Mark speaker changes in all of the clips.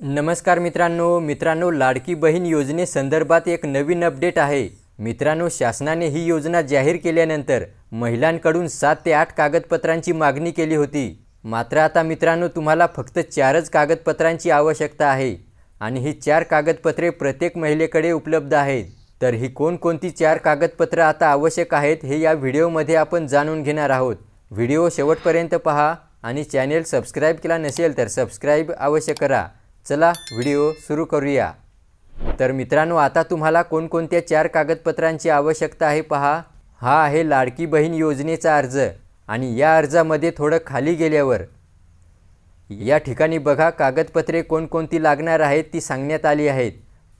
Speaker 1: नमस्कार मित्रांनो लाडकी बहीण योजनेसंदर्भात एक नवीन अपडेट आहे। मित्रांनो, शासनाने ही योजना जाहीर केल्यानंतर महिलांकडून 7 ते 8 कागदपत्रांची मागणी केली होती। मात्र आता मित्रांनो, तुम्हाला फक्त 4च कागदपत्रांची आवश्यकता आहे आणि ही 4 कागदपत्रे प्रत्येक महिलेकडे उपलब्ध आहेत। तर ही कोणकोणती 4 कागदपत्रे आता आवश्यक आहेत हे या व्हिडिओमध्ये आपण जाणून घेणार आहोत। व्हिडिओ शेवटपर्यंत पहा आणि चॅनल सबस्क्राइब केला नसेल तर सबस्क्राइब अवश्य करा। चला व्हिडिओ सुरू करूया। तर मित्रांनो, आता तुम्हाला कोणकोणत्या 4 कागदपत्रांची आवश्यकता आहे पहा। हा आहे लाडकी बहीण योजनेचा अर्ज आणि या अर्जामध्ये थोडं खाली गेल्यावर या ठिकाणी बघा कागदपत्रे कोणकोणती लागणार आहेत ती सांगण्यात आली आहेत।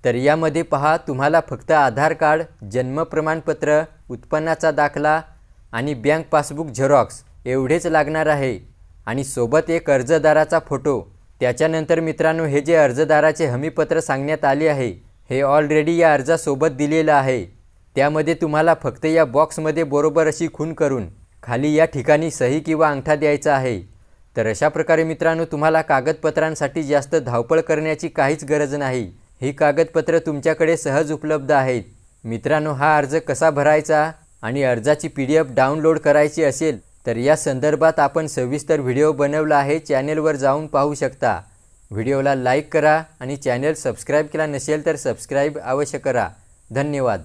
Speaker 1: तर यामध्ये पहा, तुम्हाला फक्त आधार कार्ड, जन्म प्रमाणपत्र, उत्पन्नाचा दाखला आणि बँक पासबुक झेरॉक्स एवढेच लागणार आहे आणि सोबत एक अर्जदाराचा फोटो। त्याच्यानंतर मित्रांनो, हे जे अर्जदाराचे हमीपत्र सांगण्यात आले आहे हे ऑलरेडी या अर्जासोबत दिलेलं आहे। त्यामध्ये तुम्हाला फक्त या बॉक्समध्ये बरोबर अशी खूण करून खाली या ठिकाणी सही किंवा अंगठा द्यायचा आहे। तर अशा प्रकारे मित्रांनो, तुम्हाला कागदपत्रांसाठी जास्त धावपळ करण्याची काहीच गरज नाही। ही कागदपत्र तुमच्याकडे सहज उपलब्ध आहेत। मित्रांनो, हा अर्ज कसा भरायचा आणि अर्जाची PDF डाउनलोड करायची असेल तर या संदर्भात आपण सविस्तर व्हिडिओ बनवला आहे, चॅनलवर जाऊन पाहू शकता। व्हिडिओला लाईक करा आणि चॅनल सबस्क्राइब केला नसेल तर सबस्क्राइब अवश्य करा। धन्यवाद।